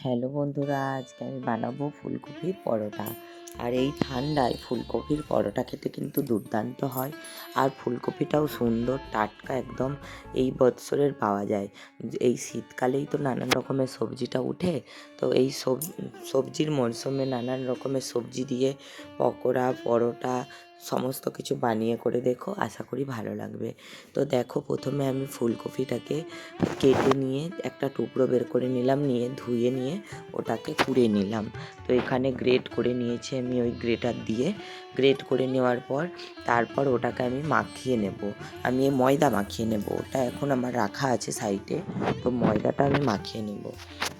Hello বন্ধুরা, আজকে আমি বানাবো ফুলকপির পরোটা। আর এই ঠান্ডায় ফুলকপির পরোটা খেতে কিন্তু দুর্দান্ত হয়। আর ফুলকপিটাও সুন্দর টাটকা একদম এই বৎসরের পাওয়া যায়। এই শীতকালেই তো নানান রকমের সবজিটা উঠে। তো এই সবজির মরশুমে নানান রকমের সবজি দিয়ে পকোড়া, পরোটা সমস্ত কিছু বানিয়ে করে দেখো, আশা করি ভালো লাগবে। তো দেখো, প্রথমে আমি ফুলকপিটাকে কেটে নিয়ে একটা টুকরো বের করে নিলাম, নিয়ে ধুয়ে নিয়ে ওটাকে কুড়ে নিলাম। তো এখানে গ্রেট করে নিয়েছি আমি, ওই গ্রেটার দিয়ে গ্রেট করে নেওয়ার পর তারপর ওটাকে আমি মাখিয়ে নেব। আমি ময়দা মাখিয়ে নেব, ওটা এখন আমার রাখা আছে সাইডে। তো ময়দাটা আমি মাখিয়ে নেব।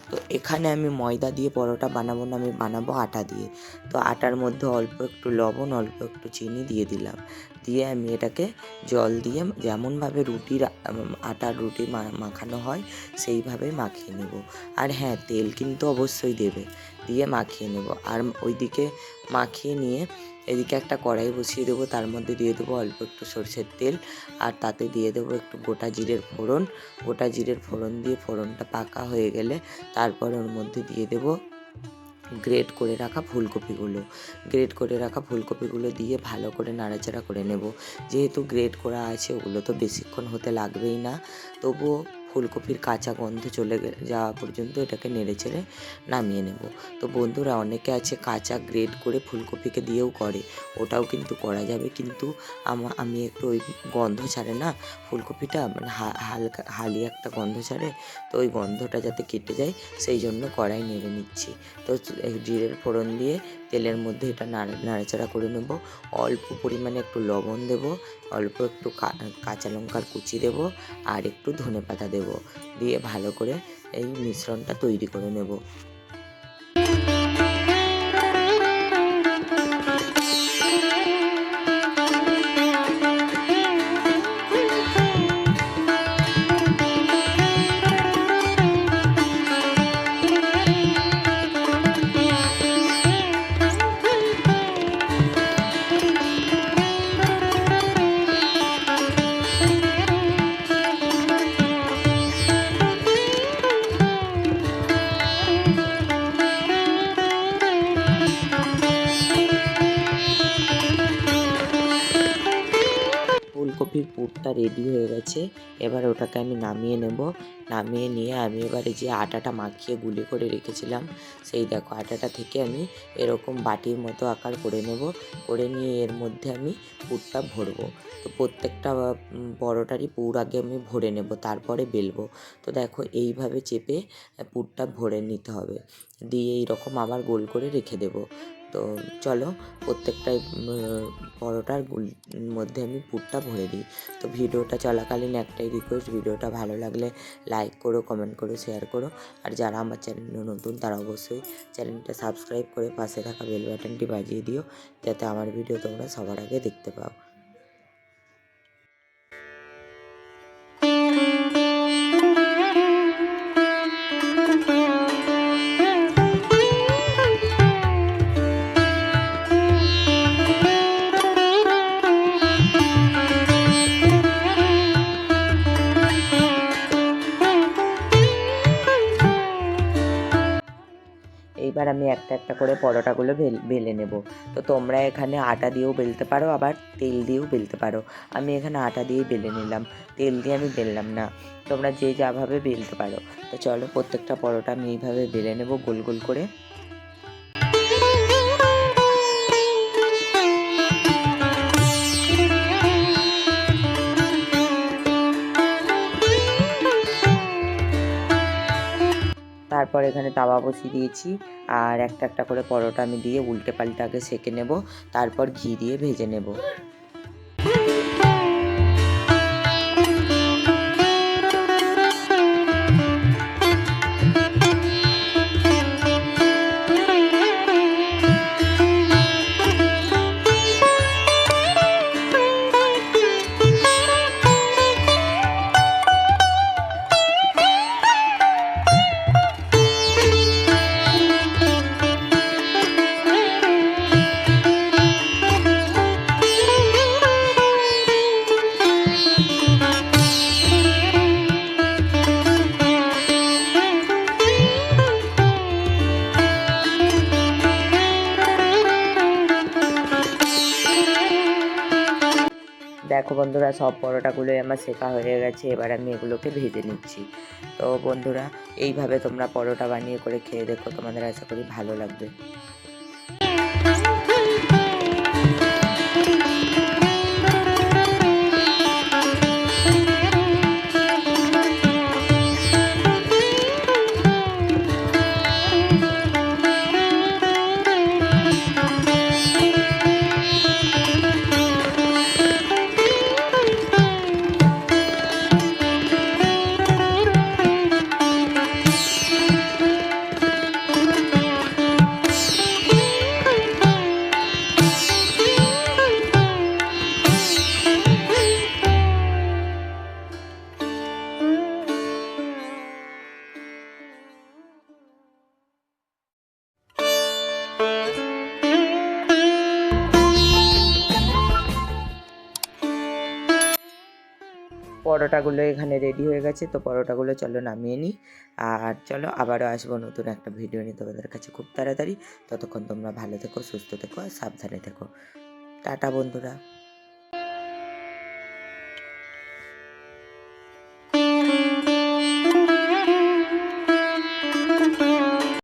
তো এখানে আমি ময়দা দিয়ে পরোটা বানাবো না, আমি বানাবো আটা দিয়ে। তো আটার মধ্যে অল্প একটু লবণ, অল্প একটু চিনি দিয়ে দিলাম। দিয়ে আমি এটাকে জল দিয়ে যেমনভাবে আটার রুটি মাখানো হয় সেইভাবে মাখিয়ে নেব। আর হ্যাঁ, তেল কিন্তু অবশ্যই দেবে, দিয়ে মাখিয়ে নেব। আর ওইদিকে মাখিয়ে নিয়ে এদিকে একটা কড়াই বসিয়ে দেবো, তার মধ্যে দিয়ে দেবো অল্প একটু সরষের তেল। আর তাতে দিয়ে দেবো একটু গোটা জিরের ফোড়ন। গোটা জিরের ফোড়ন দিয়ে ফোড়নটা পাকা হয়ে গেলে তারপর ওর মধ্যে দিয়ে দেবো গ্রেট করে রাখা ফুলকপিগুলো দিয়ে ভালো করে নাড়াচাড়া করে নেব। যেহেতু গ্রেট করা আছে, ওগুলো তো বেশিক্ষণ হতে লাগবেই না। তবুও ফুলকপির কাঁচা গন্ধ চলে যাওয়া পর্যন্ত এটাকে নেড়েচেড়ে নামিয়ে নেব। তো বন্ধুরা, অনেকে আছে কাঁচা গ্রেট করে ফুলকপিকে দিয়েও করে, ওটাও কিন্তু করা যাবে। কিন্তু আমি একটু ওই গন্ধ ছাড়ে না ফুলকপিটা, মানে হালকা হালি একটা গন্ধ ছাড়ে। তো ওই গন্ধটা যাতে কেটে যায় সেই জন্য কড়াই নেড়ে নিচ্ছি। তো জিরের ফোড়ন দিয়ে তেলের মধ্যে এটা নাড়াচাড়া করে নেব। অল্প পরিমাণে একটু লবণ দেব, অল্প একটু কাঁচা লঙ্কার কুচি দেব, আর একটু ধনেপাতা দেব। দিয়ে ভালো করে এই মিশ্রণটা তৈরি করে নেব। ফুলকপির পুরটা রেডি হয়ে গেছে। এবার ওটাকে আমি নামিয়ে নেব। নামিয়ে নিয়ে আমি এবারে যে আটাটা মাখিয়ে গুলি করে রেখেছিলাম, সেই দেখো আটাটা থেকে আমি এরকম বাটির মতো আকার করে নেব। করে নিয়ে এর মধ্যে আমি পুরটা ভরবো। তো প্রত্যেকটা পরোটারই পুর আগে আমি ভরে নেব, তারপরে বেলবো। তো দেখো, এইভাবে চেপে পুরটা ভরে নিতে হবে। দিয়ে এইরকম আবার গোল করে রেখে দেবো। তো চলো, প্রত্যেকটাই পরোটার মধ্যে আমি পুরটা ভরে দিই। তো ভিডিওটা চলাকালীন একটাই রিকোয়েস্ট, ভিডিওটা ভালো লাগলে লাইক করো, কমেন্ট করো, শেয়ার করো। আর যারা আমার চ্যানেলে নতুন তারা অবশ্যই চ্যানেলটা সাবস্ক্রাইব করে পাশে থাকা বেল বাটনটি বাজিয়ে দিও, যাতে আমার ভিডিও তোমরা সবার আগে দেখতে পাও। এইবার আমি একটা একটা করে পরোটাগুলো বেলে নেব। তো তোমরা এখানে আটা দিয়েও বেলতে পারো, আবার তেল দিয়েও বেলতে পারো। আমি এখানে আটা দিয়েই বেলে নিলাম, তেল দিয়ে আমি বেললাম না। তোমরা যে যাভাবে বেলতে পারো। তো চলো, প্রত্যেকটা পরোটা আমি এইভাবে বেলে নেব গোল গোল করে। তারপর এখানে তাওয়া বসিয়ে দিয়েছি, আর একটা একটা করে পরোটা আমি দিয়ে উল্টে পাল্টে আগে সেঁকে নেব, তারপর ঘি দিয়ে ভেজে নেব। দেখো বন্ধুরা, সব পরোটাগুলোই আমার সেকা হয়ে গেছে। এবার আমি এগুলোকে ভেজে নিচ্ছি। তো বন্ধুরা, এইভাবে তোমরা পরোটা বানিয়ে করে খেয়ে দেখো, তোমাদের আশা করি ভালো লাগবে। পরোটাগুলো এখানে রেডি হয়ে গেছে। তো পরোটাগুলো চলো নামিয়ে নিই। আর চলো আবারও আসবো নতুন একটা ভিডিও নিয়ে তোমাদের কাছে খুব তাড়াতাড়ি। ততক্ষণ তোমরা ভালো থেকো, সুস্থ থেকো আর সাবধানে থেকো। টাটা বন্ধুরা।